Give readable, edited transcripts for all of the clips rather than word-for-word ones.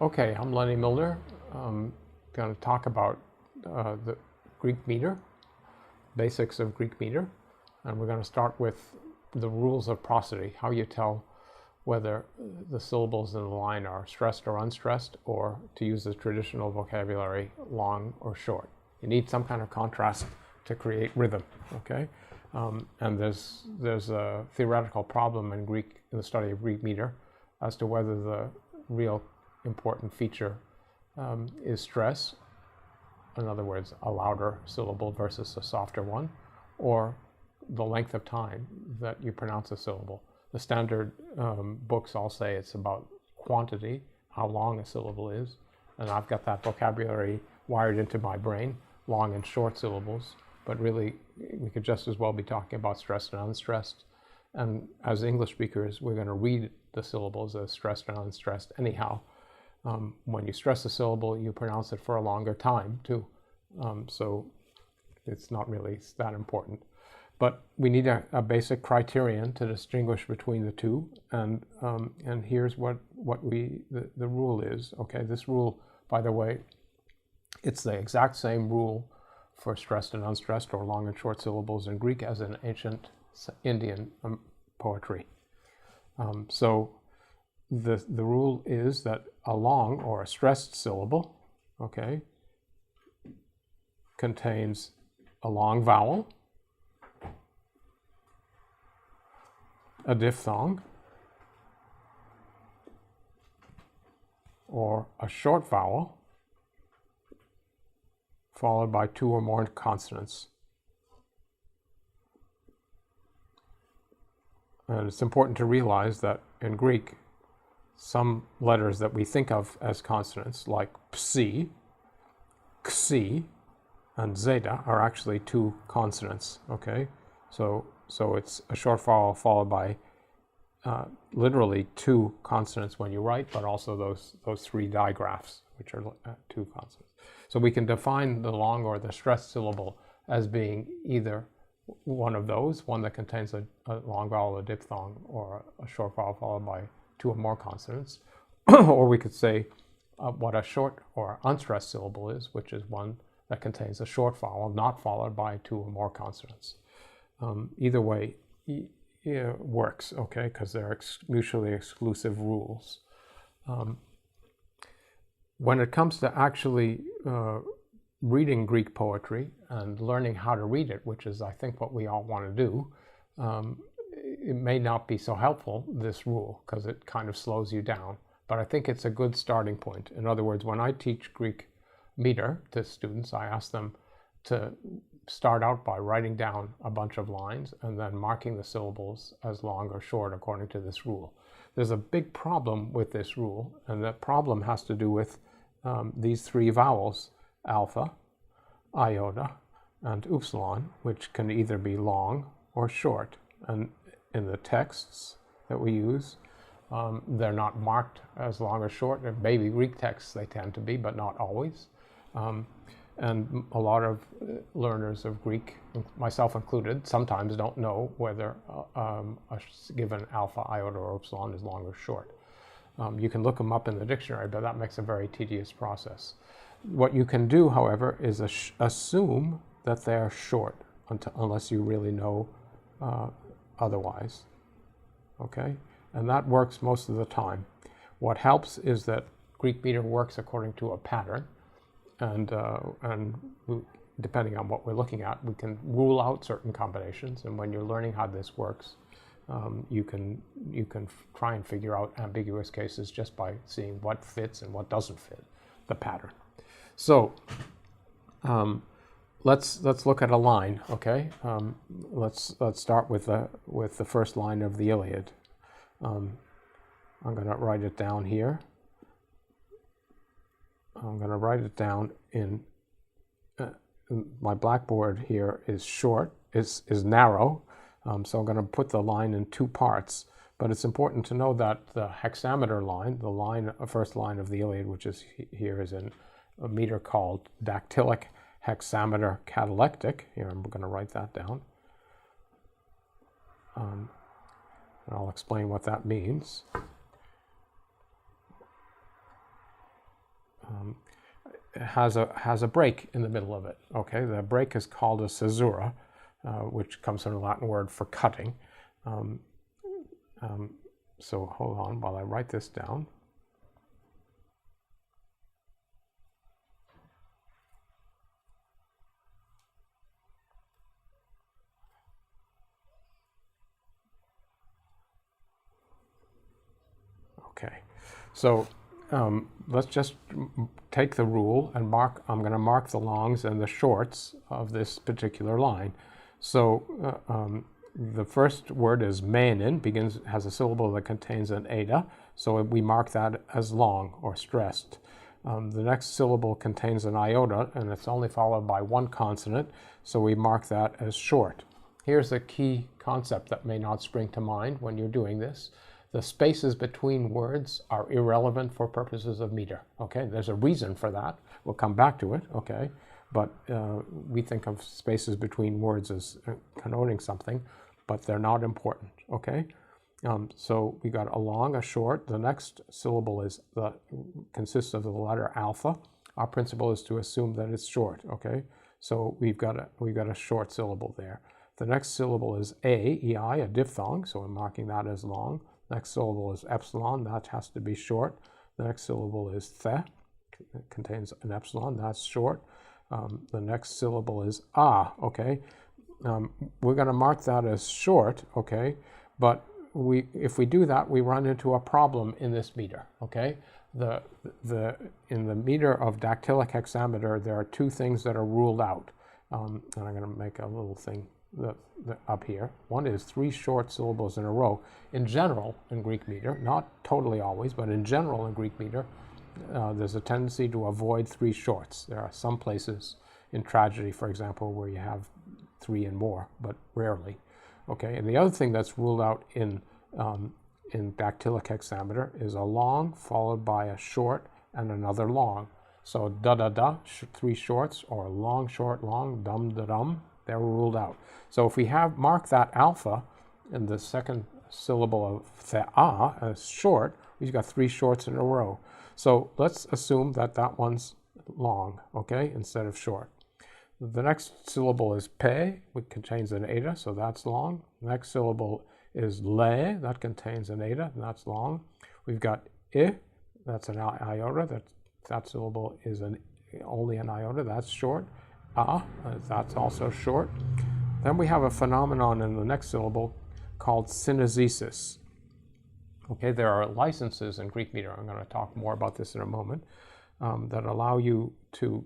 Okay, I'm Leonard Muellner. I'm going to talk about the Greek meter, basics of Greek meter, and we're going to start with the rules of prosody, how you tell whether the syllables in the line are stressed or unstressed, or, to use the traditional vocabulary, long or short. You need some kind of contrast to create rhythm, okay? And there's a theoretical problem in Greek, in the study of Greek meter, as to whether the real important feature is stress, in other words, a louder syllable versus a softer one, or the length of time that you pronounce a syllable. The standard books all say it's about quantity, how long a syllable is, and I've got that vocabulary wired into my brain, long and short syllables, but really we could just as well be talking about stressed and unstressed. And as English speakers, we're going to read the syllables as stressed and unstressed anyhow. When you stress a syllable, you pronounce it for a longer time too. So it's not really that important. But we need a basic criterion to distinguish between the two, and here's what the rule is. Okay, this rule, by the way, it's the exact same rule for stressed and unstressed or long and short syllables in Greek as in ancient Indian poetry. So the rule is that a long or a stressed syllable, okay, contains a long vowel, a diphthong, or a short vowel followed by two or more consonants. And it's important to realize that in Greek, some letters that we think of as consonants, like psi, xi, and zeta, are actually two consonants, okay? So it's a short vowel followed by literally two consonants when you write, but also those three digraphs, which are two consonants. So we can define the long or the stressed syllable as being either one of those, one that contains a long vowel, a diphthong, or a short vowel followed by two or more consonants. Or we could say what a short or unstressed syllable is, which is one that contains a short vowel not followed by two or more consonants. Either way works, okay, because they're mutually exclusive rules. When it comes to actually reading Greek poetry and learning how to read it, which is, I think, what we all want to do, it may not be so helpful, this rule, because it kind of slows you down. But I think it's a good starting point. In other words, when I teach Greek meter to students, I ask them to start out by writing down a bunch of lines and then marking the syllables as long or short according to this rule. There's a big problem with this rule, and that problem has to do with these three vowels, alpha, iota, and upsilon, which can either be long or short. And in the texts that we use, they're not marked as long or short. In baby Greek texts they tend to be, but not always. And a lot of learners of Greek, myself included, sometimes don't know whether a given alpha, iota, or upsilon is long or short. You can look them up in the dictionary, but that makes a very tedious process. What you can do, however, is assume that they're short unless you really know otherwise. Okay? And that works most of the time. What helps is that Greek meter works according to a pattern, and depending on what we're looking at, we can rule out certain combinations. And when you're learning how this works, you can try and figure out ambiguous cases just by seeing what fits and what doesn't fit the pattern. So let's look at a line, okay? Let's start with the first line of the Iliad. I'm going to write it down here. I'm going to write it down in my blackboard here is short, is narrow. So I'm going to put the line in two parts, but it's important to know that the hexameter line, the first line of the Iliad, which is here, is in a meter called dactylic, hexameter, catalectic. Here, I'm going to write that down. And I'll explain what that means. has a break in the middle of it. Okay, the break is called a caesura, which comes from the Latin word for cutting. So hold on while I write this down. Okay, so let's just take the rule and mark. I'm going to mark the longs and the shorts of this particular line. So the first word is menin, has a syllable that contains an eta, so we mark that as long or stressed. The next syllable contains an iota, and it's only followed by one consonant, so we mark that as short. Here's a key concept that may not spring to mind when you're doing this. The spaces between words are irrelevant for purposes of meter. Okay, there's a reason for that. We'll come back to it. Okay, but we think of spaces between words as connoting something, but they're not important. Okay, so we got a long, a short. The next syllable consists of the letter alpha. Our principle is to assume that it's short. Okay, so we've got a short syllable there. The next syllable is ei, a diphthong, so I'm marking that as long. Next syllable is epsilon, that has to be short. The next syllable is the, it contains an epsilon, that's short. The next syllable is okay. We're going to mark that as short, okay, but if we do that, we run into a problem in this meter, okay? In the meter of dactylic hexameter, there are two things that are ruled out. And I'm going to make a little thing up here. One is 3 short syllables in a row. In general, in Greek meter, not totally always, but in general in Greek meter, there's a tendency to avoid 3 shorts. There are some places in tragedy, for example, where you have 3 and more, but rarely. Okay, and the other thing that's ruled out in dactylic hexameter is a long followed by a short and another long. So da-da-da, 3 shorts, or long, short, long, dum-da-dum, they're ruled out. So if we mark that alpha in the second syllable of the as short, we've got 3 shorts in a row. So let's assume that that one's long, okay, instead of short. The next syllable is pe, which contains an eta, so that's long. The next syllable is le, that contains an eta, and that's long. We've got I, that's an iota, that syllable is only an iota, that's short. That's also short. Then we have a phenomenon in the next syllable called synesis. Okay, there are licenses in Greek meter, I'm going to talk more about this in a moment, that allow you to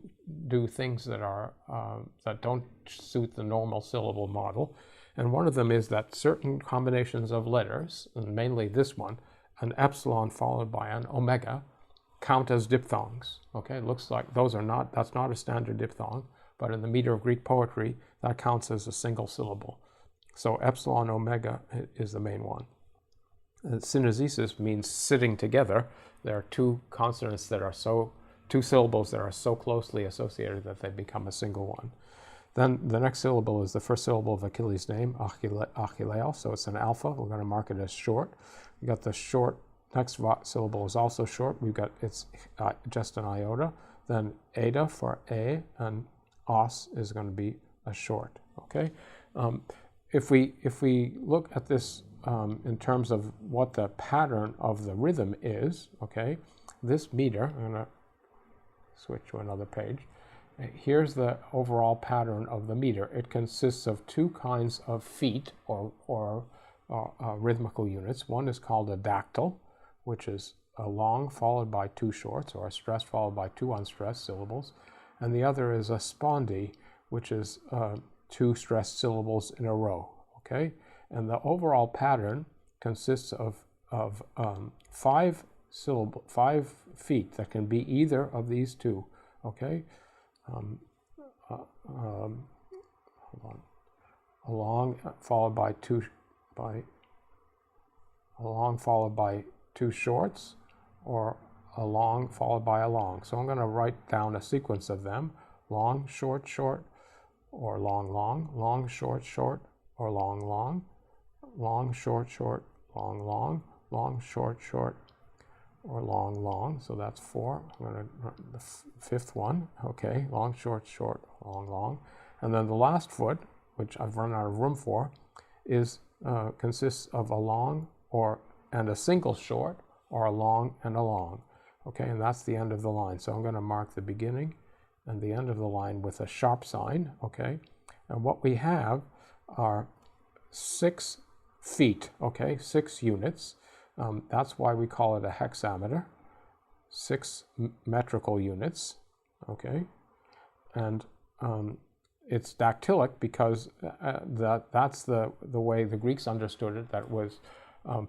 do things that don't suit the normal syllable model. And one of them is that certain combinations of letters, and mainly this one, an epsilon followed by an omega, count as diphthongs. Okay, it looks like that's not a standard diphthong, but in the meter of Greek poetry, that counts as a single syllable. So epsilon omega is the main one. Synesis means sitting together. There are 2 consonants that are 2 syllables that are so closely associated that they become a single one. Then the next syllable is the first syllable of Achilles' name, Achilleo, so it's an alpha. We're going to mark it as short. We got the short, next syllable is also short. We've got, it's just an iota. Then eta for a, and os is going to be a short, okay? If we look at this in terms of what the pattern of the rhythm is, okay, this meter, I'm going to switch to another page. Here's the overall pattern of the meter. It consists of 2 kinds of feet or rhythmical units. One is called a dactyl, which is a long followed by 2 shorts, or a stressed followed by 2 unstressed syllables. And the other is a spondy, which is 2 stressed syllables in a row, okay? And the overall pattern consists of 5 feet that can be either of these 2, okay? Hold on. A long followed by 2 shorts, or a long followed by a long. So I'm going to write down a sequence of them: long, short, short, or long, long, long, short, short, or long, long, long, short, short, long, long, long, short, short, or long, long. So that's 4. I'm going to the fifth one. Okay, long, short, short, long, long. And then the last foot, which I've run out of room for, is consists of a long and a single short, or a long and a long. Okay, and that's the end of the line. So I'm going to mark the beginning and the end of the line with a sharp sign. Okay, and what we have are 6 feet. Okay, 6 units. That's why we call it a hexameter. 6 metrical units. Okay, and it's dactylic because that's the way the Greeks understood it. That was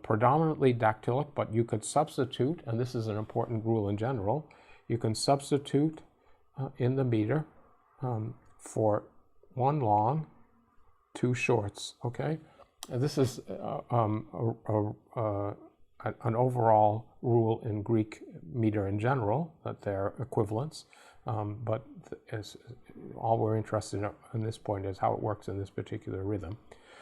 predominantly dactylic, but you could substitute, and this is an important rule in general, you can substitute in the meter for 1 long, 2 shorts. Okay, and this is an overall rule in Greek meter in general, that they're equivalents, but all we're interested in this point is how it works in this particular rhythm.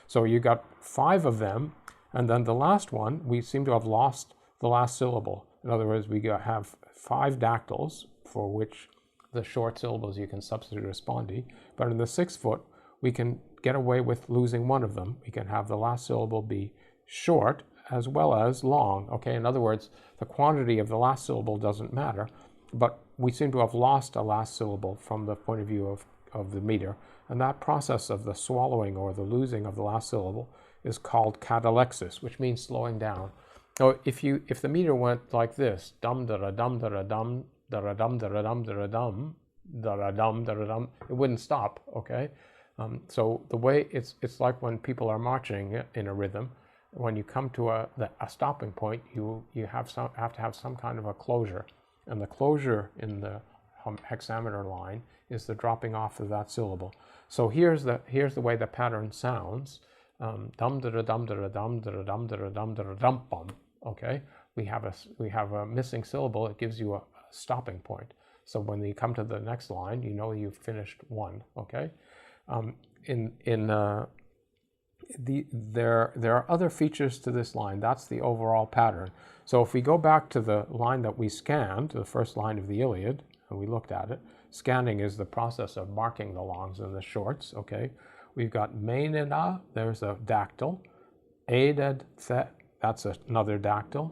So you got 5 of them, and then the last one, we seem to have lost the last syllable. In other words, we have 5 dactyls, for which the short syllables you can substitute a spondy, but in the 6th foot, we can get away with losing one of them. We can have the last syllable be short as well as long. Okay, in other words, the quantity of the last syllable doesn't matter, but we seem to have lost a last syllable from the point of view of the meter, and that process of the swallowing or the losing of the last syllable is called catalexis, which means slowing down. So if the meter went like this, dum da dum da dum da dum da dum da dum da dum da dum, it wouldn't stop. Okay, so the way it's like when people are marching in a rhythm. When you come to a stopping point, you have to have some kind of a closure, and the closure in the hexameter line is the dropping off of that syllable. So here's the way the pattern sounds. Dum da dum da dum da dum da dum da dum bum. Okay, we have a missing syllable. It gives you a stopping point. So when you come to the next line, you know you've finished one. Okay, there are other features to this line. That's the overall pattern. So if we go back to the line that we scanned, the first line of the Iliad, and we looked at it, scanning is the process of marking the longs and the shorts. Okay, we've got maineda, there's a dactyl. Aided, that's another dactyl.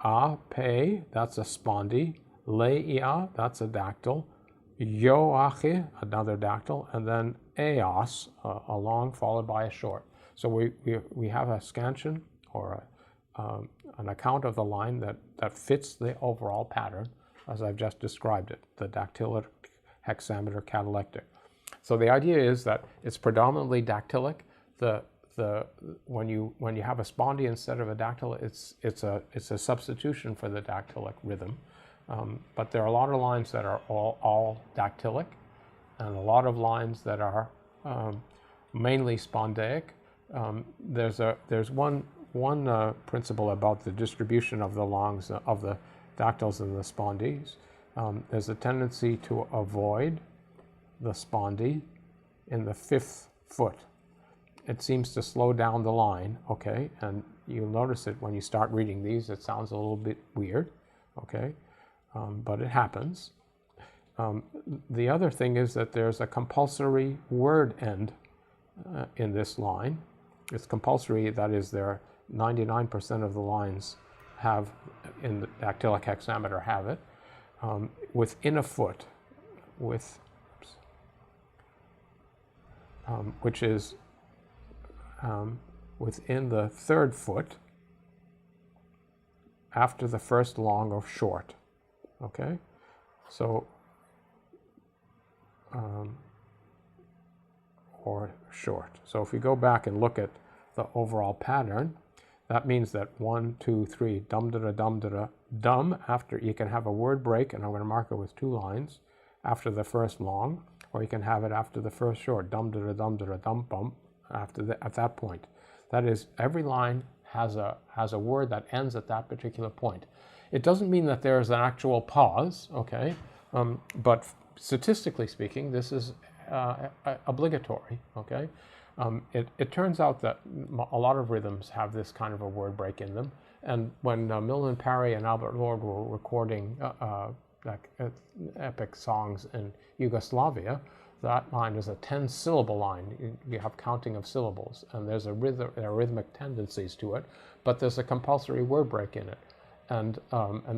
A, pe, that's a spondy. Leia, that's a dactyl. Yoache, another dactyl, and then eos, a long followed by a short. So we have a scansion or an account of the line that fits the overall pattern as I've just described it, the dactylic, hexameter, catalectic. So the idea is that it's predominantly dactylic. When you have a spondy instead of a dactyl, it's a substitution for the dactylic rhythm. But there are a lot of lines that are all dactylic, and a lot of lines that are mainly spondaic. There's one principle about the distribution of the longs of the dactyls and the spondies. There's a tendency to avoid the spondy in the 5th foot. It seems to slow down the line, okay? And you'll notice it when you start reading these. It sounds a little bit weird, okay? But it happens. The other thing is that there's a compulsory word end in this line. It's compulsory, that is, 99% of the lines have, in the dactylic hexameter, have it, within a foot, which is within the 3rd foot after the first long or short. Okay, so or short. So if we go back and look at the overall pattern, that means that 1, 2, 3, dum da dum da dum. After you can have a word break, and I'm going to mark it with 2 lines after the first long, or you can have it after the first short, dum da dum bum. At that point, that is, every line has a word that ends at that particular point. It doesn't mean that there is an actual pause, okay? But statistically speaking, this is obligatory, okay? It turns out that a lot of rhythms have this kind of a word break in them, And when Milman Parry and Albert Lord were recording epic songs in Yugoslavia, that line is a 10-syllable line. You have counting of syllables, and there are rhythmic tendencies to it, but there's a compulsory word break in it, and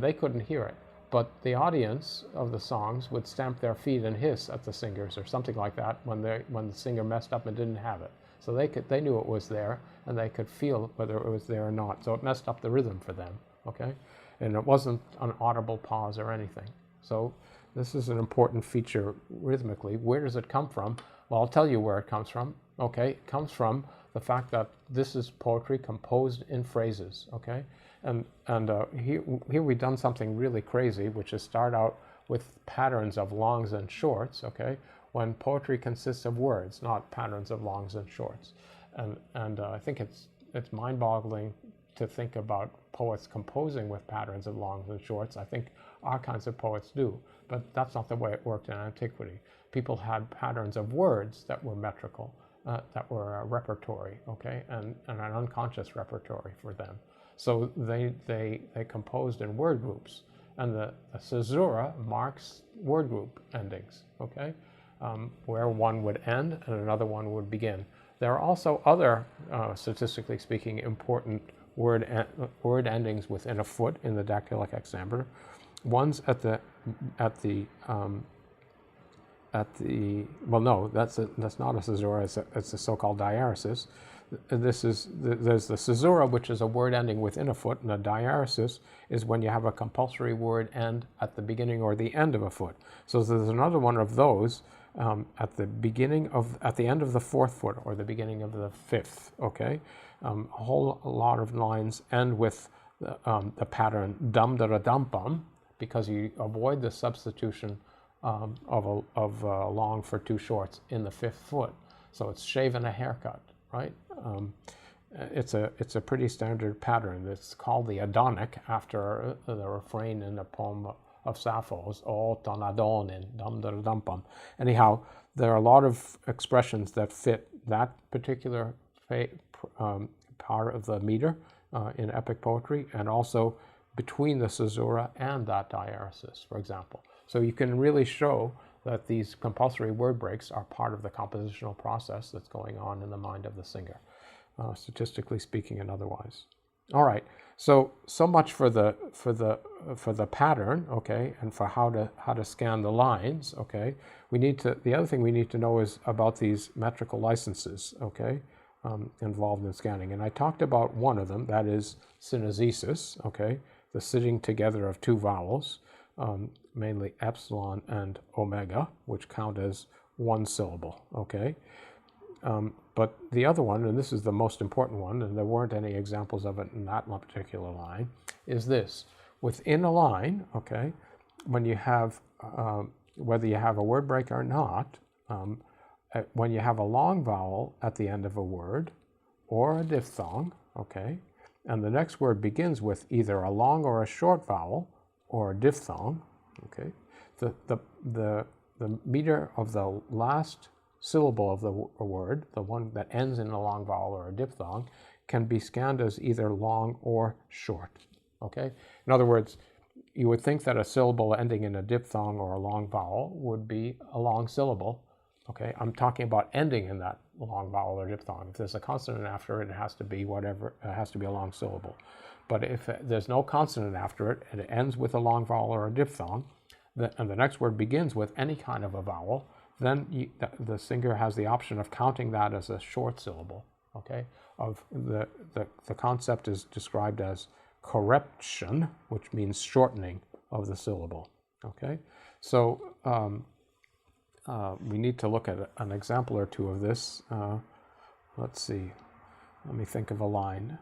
they couldn't hear it. But the audience of the songs would stamp their feet and hiss at the singers or something like that when the singer messed up and didn't have it. So they knew it was there, and they could feel whether it was there or not. So it messed up the rhythm for them, okay? And it wasn't an audible pause or anything. So this is an important feature rhythmically. Where does it come from? Well, I'll tell you where it comes from, okay? It comes from the fact that this is poetry composed in phrases, okay? And here we've done something really crazy, which is start out with patterns of longs and shorts, okay? When poetry consists of words, not patterns of longs and shorts. And I think it's mind-boggling to think about poets composing with patterns of longs and shorts. I think our kinds of poets do, but that's not the way it worked in antiquity. People had patterns of words that were metrical, that were repertory, okay, and an unconscious repertory for them. So they composed in word groups, and the caesura marks word group endings, okay, where one would end and another one would begin. There are also other, statistically speaking, important word endings within a foot in the dactylic hexameter. One's at the well, no, that's not a caesura. It's a so-called diaresis. There's the caesura, which is a word ending within a foot, and a diaresis is when you have a compulsory word end at the beginning or the end of a foot. So there's another one of those at the end of the fourth foot or the beginning of the fifth. Okay, a whole lot of lines end with the pattern dum da da dum bum, because you avoid the substitution of a long for two shorts in the fifth foot. So it's shave and a haircut, right? It's a pretty standard pattern. It's called the Adonic, after the refrain in the poem of Sappho's, O ton adonin, dum da dum bum. Anyhow, there are a lot of expressions that fit that particular part of the meter in epic poetry, and also between the caesura and that diaresis, for example. So you can really show that these compulsory word breaks are part of the compositional process that's going on in the mind of the singer, statistically speaking and otherwise. All right, so much for the pattern, okay, and for how to scan the lines, okay. The other thing we need to know is about these metrical licenses, okay, involved in scanning. And I talked about one of them, that is synesesis, okay, the sitting together of two vowels, mainly epsilon and omega, which count as one syllable, okay? But the other one, and this is the most important one, and there weren't any examples of it in that particular line, is this. Within a line, okay, when you have, whether you have a word break or not, when you have a long vowel at the end of a word, or a diphthong, okay, and the next word begins with either a long or a short vowel, or a diphthong, okay, the meter of the last syllable of the word, the one that ends in a long vowel or a diphthong, can be scanned as either long or short, okay? In other words, you would think that a syllable ending in a diphthong or a long vowel would be a long syllable, okay? I'm talking about ending in that long vowel or diphthong. If there's a consonant after it, it has to be whatever, it has to be a long syllable. But if there's no consonant after it, and it ends with a long vowel or a diphthong, and the next word begins with any kind of a vowel, then the singer has the option of counting that as a short syllable, okay? The concept is described as correption, which means shortening of the syllable, okay? So we need to look at an example or two of this. Let's see. Let me think of a line.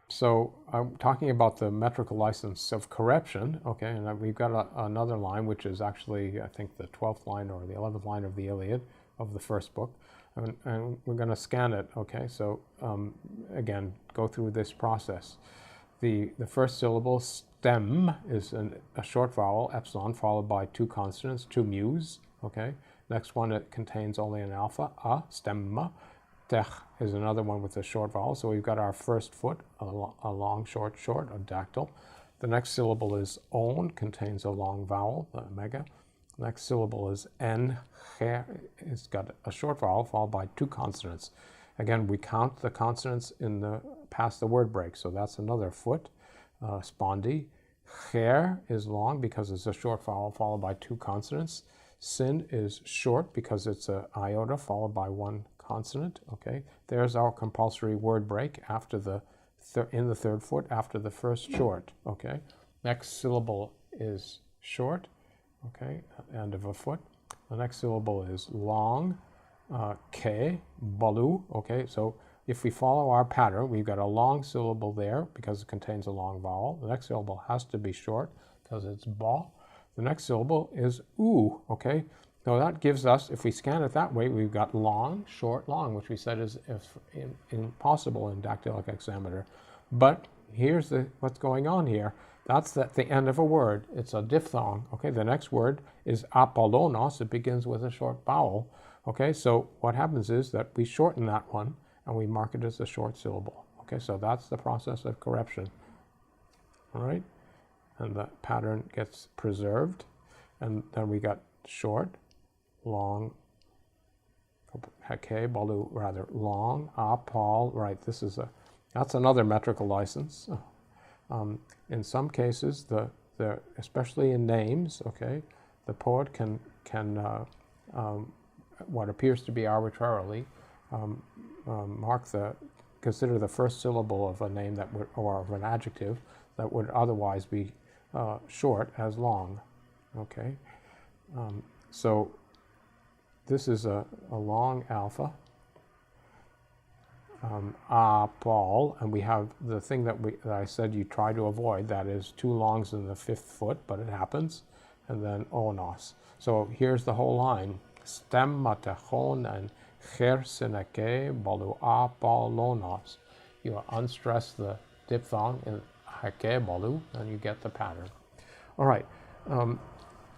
So I'm talking about the metrical license of correption, okay, and we've got another line, which is actually, I think, the 12th line or the 11th line of the Iliad of the first book, and we're going to scan it, okay? So again, go through this process. The first syllable, stem, is a short vowel, epsilon, followed by two consonants, two mews, okay? Next one, it contains only an alpha, a, stemma. Dactylic is another one with a short vowel. So we've got our first foot, a long, short, a dactyl. The next syllable is on, contains a long vowel, the omega. The next syllable is en, it's got a short vowel followed by two consonants. Again, we count the consonants past the word break, so that's another foot. Spondy. Cher is long because it's a short vowel followed by two consonants. Sin is short because it's an iota followed by one consonant. Okay, there's our compulsory word break after in the third foot after the first short. Okay, next syllable is short. Okay, end of a foot. The next syllable is long. Ke, balu. Okay, so if we follow our pattern, we've got a long syllable there because it contains a long vowel. The next syllable has to be short because it's ba. The next syllable is oo. Okay, so that gives us, if we scan it that way, we've got long, short, long, which we said is impossible in dactylic hexameter. But here's what's going on here. That's at the end of a word. It's a diphthong. Okay, the next word is apollonos. It begins with a short vowel. Okay, so what happens is that we shorten that one and we mark it as a short syllable. Okay, so that's the process of corruption. All right, and the pattern gets preserved, and then we got short, long, heke, balu, rather long, apol, right, that's another metrical license. In some cases, especially in names, okay, the poet can what appears to be arbitrarily consider the first syllable of a name or of an adjective that would otherwise be short as long. Okay, so this is a long alpha. Paul, and we have the thing that I said you try to avoid, that is two longs in the fifth foot, but it happens, and then onos. So here's the whole line. Stem matechon and cherseneke balu apolonos. You unstress the diphthong in heke balu, and you get the pattern. All right.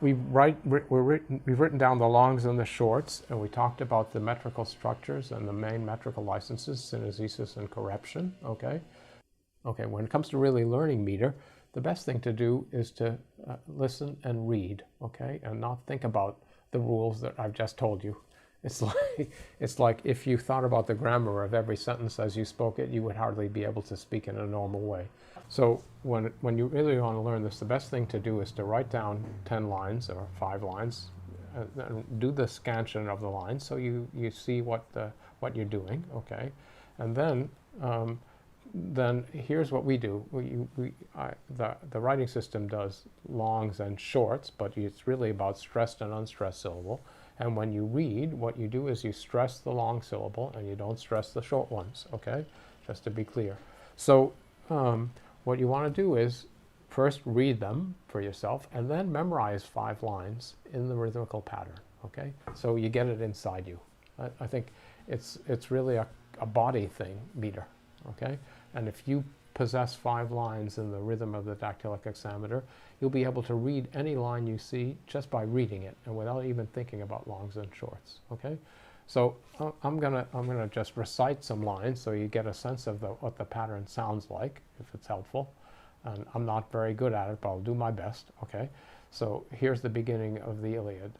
We've written down the longs and the shorts, and we talked about the metrical structures and the main metrical licenses, synesis and corruption. Okay. When it comes to really learning meter, the best thing to do is to listen and read. Okay, and not think about the rules that I've just told you. It's like if you thought about the grammar of every sentence as you spoke it, you would hardly be able to speak in a normal way. So when you really want to learn this, the best thing to do is to write down 10 lines or 5 lines, and do the scansion of the lines so you see what you're doing, okay? And then here's what we do. The writing system does longs and shorts, but it's really about stressed and unstressed syllable. And when you read, what you do is you stress the long syllable and you don't stress the short ones, okay? Just to be clear. So what you want to do is first read them for yourself and then memorize 5 lines in the rhythmical pattern, okay? So you get it inside you. I think it's really a body thing, meter, okay? And if you possess 5 lines in the rhythm of the dactylic hexameter, you'll be able to read any line you see just by reading it and without even thinking about longs and shorts, okay? So I'm gonna just recite some lines so you get a sense of what the pattern sounds like, if it's helpful. And I'm not very good at it, but I'll do my best, okay? So here's the beginning of the Iliad.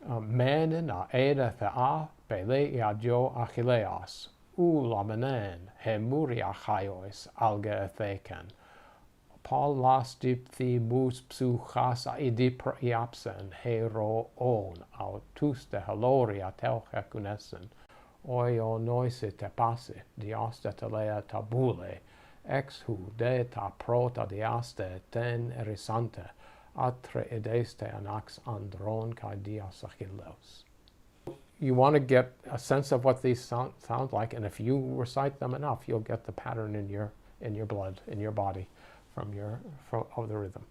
Menen a eda thea pele iadio achilleas, lamenen hemuria chaiois alge etheken. Paul las dipthi mus psuchas aidipra iapsen hero on autus de haloria telche kunesen oio noise te passe diaste telea tabule ex hu de ta prota diaste ten erisante atre edeste anax andron kai dias achilleus. You want to get a sense of what these sound like, and if you recite them enough, you'll get the pattern in your blood, in your body, from the rhythm.